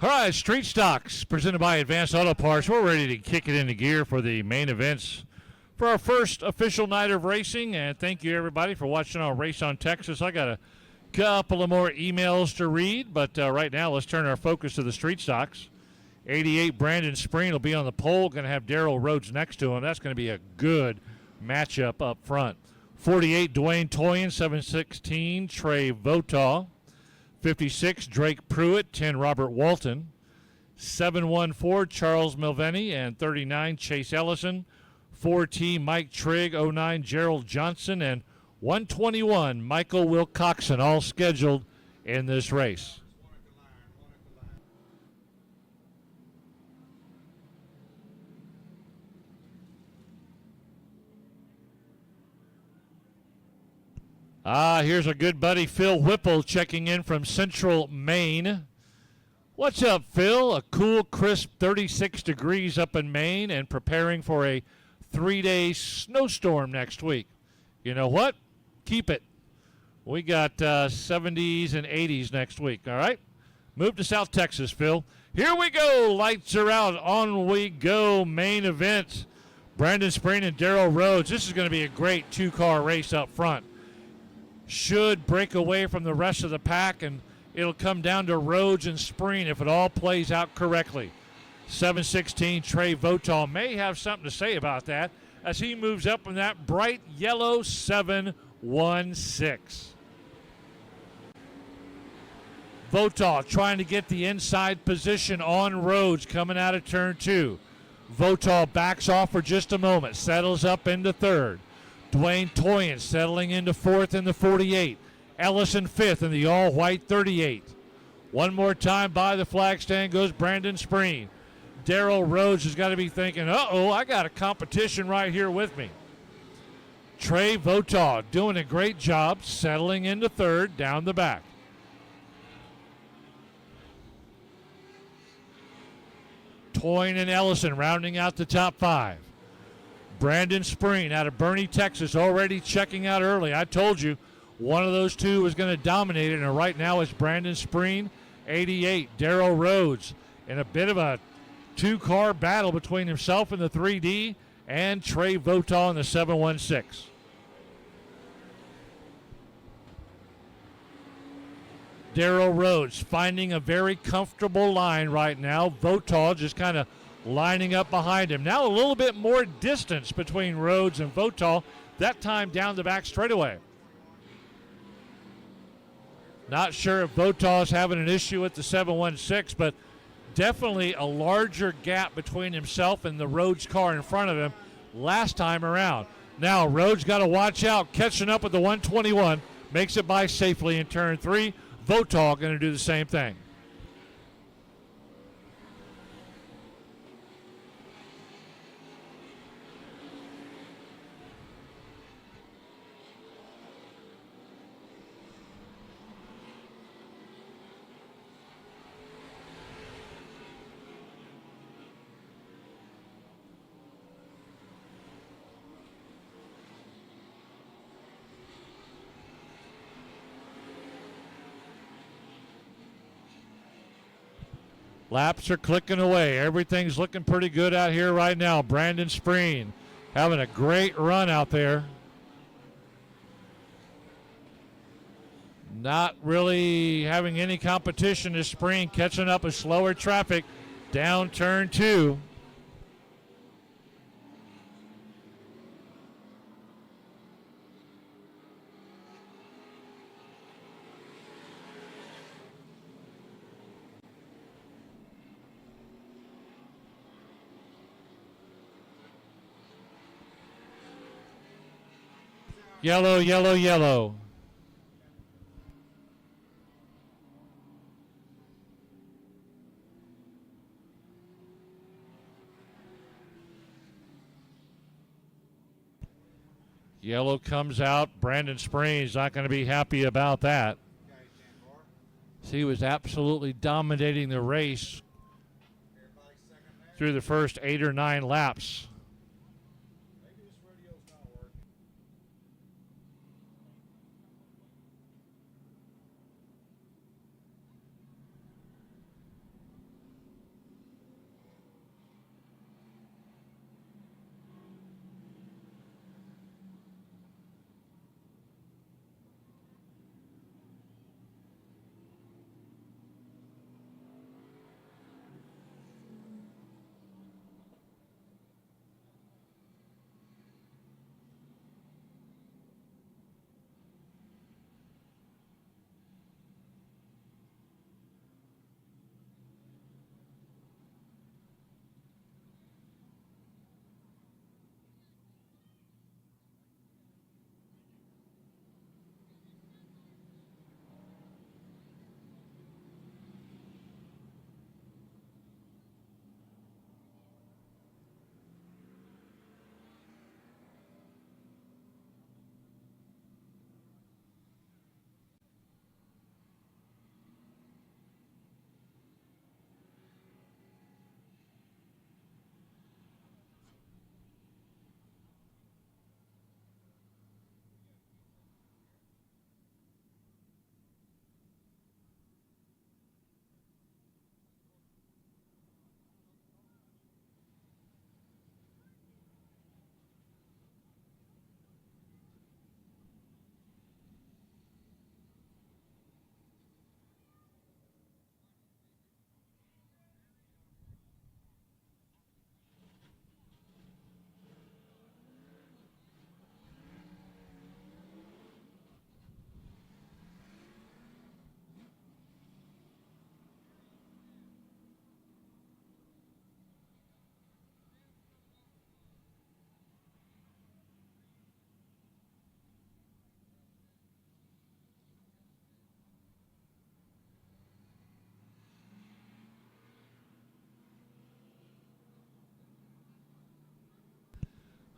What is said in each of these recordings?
All right, Street Stocks presented by Advanced Auto Parts. We're ready to kick it into gear for the main events for our first official night of racing. And thank you, everybody, for watching our Race on Texas. I got a couple of more emails to read, but right now let's turn our focus to the Street Stocks. 88 Brandon Spreen will be on the pole. Going to have Daryl Rhodes next to him. That's going to be a good matchup up front. 48 Dwayne Toyin, 716 Trey Votaw. 56, Drake Pruitt. 10, Robert Walton. 714, Charles Milveni. And 39, Chase Ellison. 4T, Mike Trigg. 09, Gerald Johnson. And 121, Michael Wilcoxon, all scheduled in this race. Here's our good buddy Phil Whipple checking in from Central Maine. What's up, Phil? A cool, crisp 36 degrees up in Maine and preparing for a 3-day snowstorm next week. You know what? Keep it. We got 70s and 80s next week, all right? Move to South Texas, Phil. Here we go. Lights are out. On we go. Main event. Brandon Spreen and Daryl Rhodes. This is going to be a great two-car race up front. Should break away from the rest of the pack, and it'll come down to Rhodes and Spreen if it all plays out correctly. 716 Trey Votaw may have something to say about that as he moves up in that bright yellow 716. Votaw trying to get the inside position on Rhodes coming out of turn 2. Votaw backs off for just a moment, settles up into third. Dwayne Toyin settling into fourth in the 48. Ellison fifth in the all-white 38. One more time by the flag stand goes Brandon Spreen. Daryl Rhodes has got to be thinking, uh-oh, I got a competition right here with me. Trey Votaw doing a great job settling into third down the back. Toyin and Ellison rounding out the top 5. Brandon Spreen out of Bernie, Texas, already checking out early. I told you one of those two was going to dominate it, and right now it's Brandon Spreen, 88. Daryl Rhodes in a bit of a two-car battle between himself and the 3D and Trey Votaw in the 716. Daryl Rhodes finding a very comfortable line right now. Votaw just kind of lining up behind him. Now a little bit more distance between Rhodes and Votaw, that time down the back straightaway. Not sure if Votaw's having an issue with the 716, but definitely a larger gap between himself and the Rhodes car in front of him last time around. Now Rhodes got to watch out, catching up with the 121, makes it by safely in turn 3. Votaw going to do the same thing. Laps are clicking away. Everything's looking pretty good out here right now. Brandon Spreen having a great run out there. Not really having any competition as Spreen catching up with slower traffic down turn 2. Yellow, yellow, yellow. Yellow comes out. Brandon Spreen's not going to be happy about that. He was absolutely dominating the race through the first 8 or 9 laps.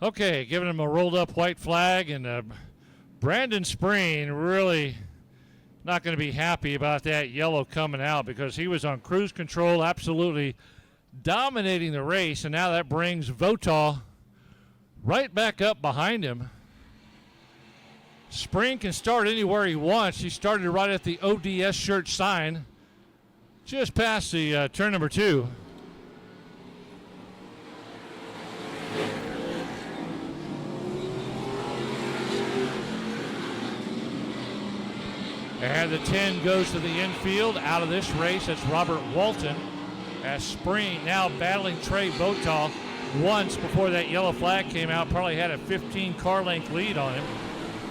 Okay, giving him a rolled up white flag, and Brandon Spreen really not going to be happy about that yellow coming out because he was on cruise control, absolutely dominating the race, and now that brings Votaw right back up behind him. Spreen can start anywhere he wants. He started right at the ODS shirt sign, just past the turn number 2. And the 10 goes to the infield. Out of this race, that's Robert Walton. As Spreen now battling Trey Votaw once before that yellow flag came out. Probably had a 15 car length lead on him.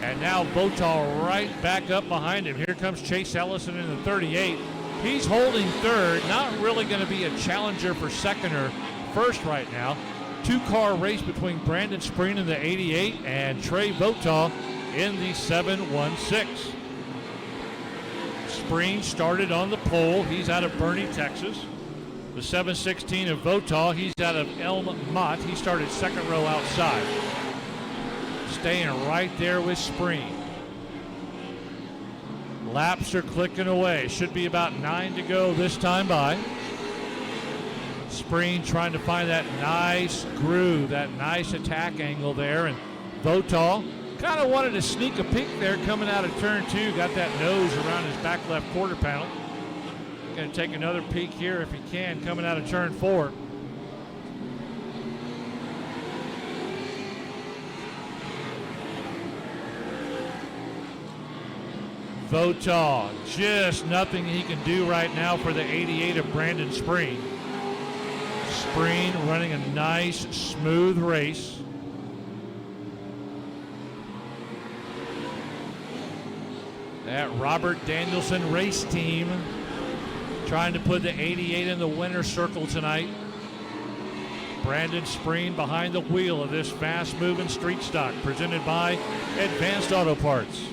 And now Votaw right back up behind him. Here comes Chase Ellison in the 38. He's holding third. Not really going to be a challenger for second or first right now. 2-car race between Brandon Spreen in the 88 and Trey Votaw in the 716. Spreen started on the pole. He's out of Boerne, Texas. The 716 of Votaw, he's out of Elm Mott. He started second row outside. Staying right there with Spreen. Laps are clicking away. Should be about 9 to go this time by. Spreen trying to find that nice groove, that nice attack angle there. And Votaw kind of wanted to sneak a peek there coming out of turn 2. Got that nose around his back left quarter panel. Going to take another peek here if he can coming out of turn 4. Votaw, just nothing he can do right now for the 88 of Brandon Spreen. Spreen running a nice, smooth race. That Robert Danielson race team trying to put the 88 in the winner's circle tonight. Brandon Spreen behind the wheel of this fast-moving street stock presented by Advanced Auto Parts.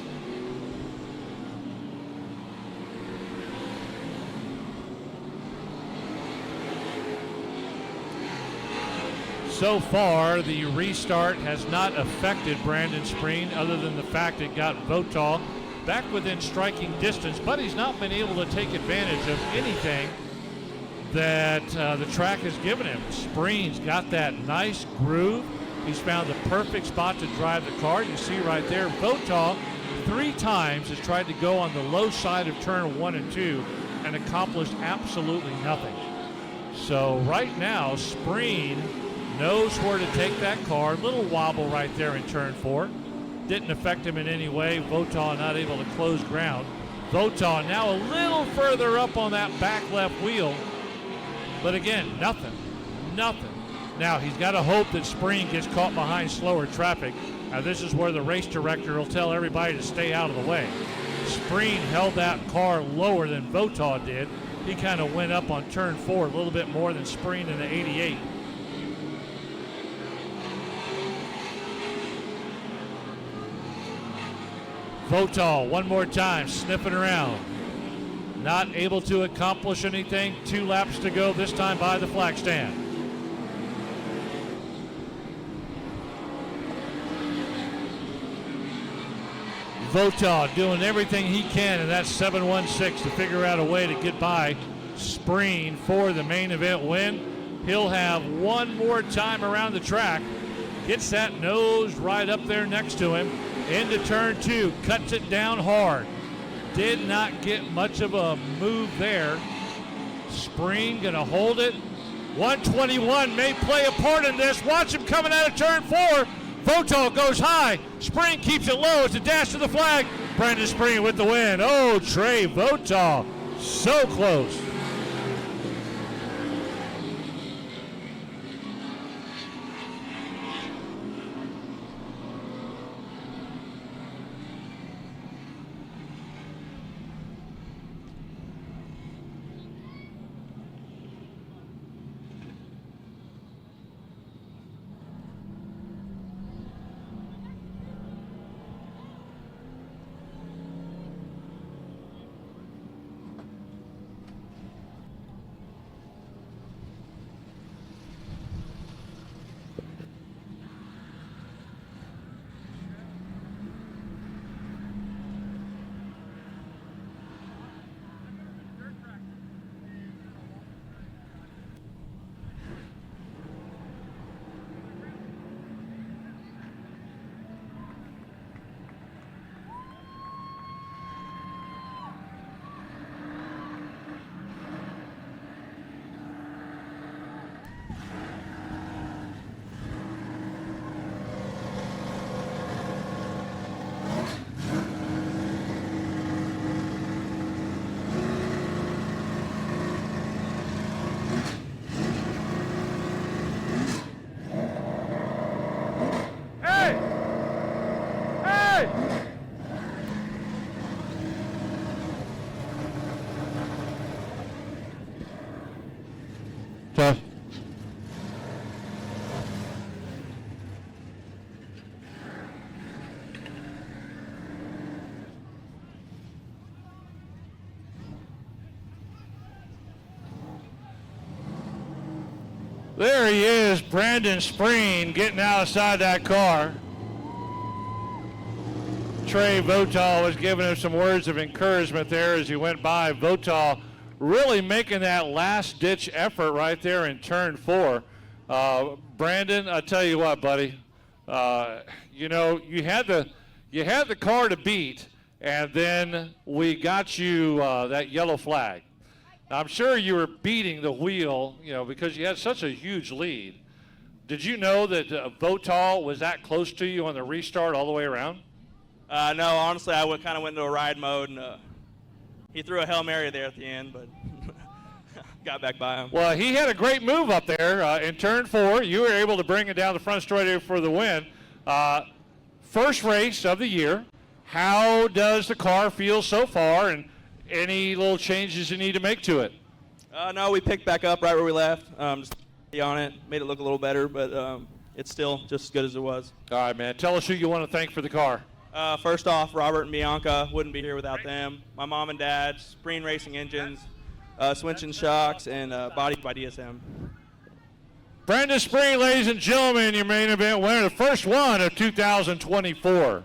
So far, the restart has not affected Brandon Spreen other than the fact it got Votaw back within striking distance, but he's not been able to take advantage of anything that the track has given him. Spreen's got that nice groove. He's found the perfect spot to drive the car. You see right there, Votaw 3 times has tried to go on the low side of turn 1 and 2 and accomplished absolutely nothing. So right now, Spreen knows where to take that car. Little wobble right there in turn 4. Didn't affect him in any way. Votaw not able to close ground. Votaw now a little further up on that back left wheel. But again, nothing. Now he's got to hope that Spreen gets caught behind slower traffic. Now this is where the race director will tell everybody to stay out of the way. Spreen held that car lower than Votaw did. He kind of went up on turn 4 a little bit more than Spreen in the 88. Votaw one more time, sniffing around. Not able to accomplish anything. 2 laps to go, this time by the flag stand. Votaw doing everything he can in that 716 to figure out a way to get by Spreen for the main event win. He'll have one more time around the track. Gets that nose right up there next to him. Into turn 2, cuts it down hard. Did not get much of a move there. Spreen gonna hold it. 121 may play a part in this. Watch him coming out of turn 4. Votaw goes high. Spreen keeps it low. It's a dash to the flag. Brandon Spreen with the win. Oh, Trey Votaw, so close. Hey! Tough. There he is, Brandon Spreen, getting outside that car. Trey Votaw was giving him some words of encouragement there as he went by. Votaw really making that last-ditch effort right there in turn 4. Brandon, I tell you what, buddy, you know, you had the car to beat, and then we got you that yellow flag. I'm sure you were beating the wheel, you know, because you had such a huge lead. Did you know that Votaw was that close to you on the restart all the way around? No, honestly, I kind of went into a ride mode, and he threw a Hail Mary there at the end, but got back by him. Well, he had a great move up there in turn 4. You were able to bring it down the front straightaway for the win. First race of the year. How does the car feel so far, and any little changes you need to make to it? No, we picked back up right where we left. Just on it, made it look a little better, but it's still just as good as it was. All right, man. Tell us who you want to thank for the car. First off, Robert and Bianca, wouldn't be here without them. My mom and dad, Spreen Racing Engines, Swinchen Shocks, and Body by DSM. Brandon Spreen, ladies and gentlemen, your main event winner, the first one of 2024.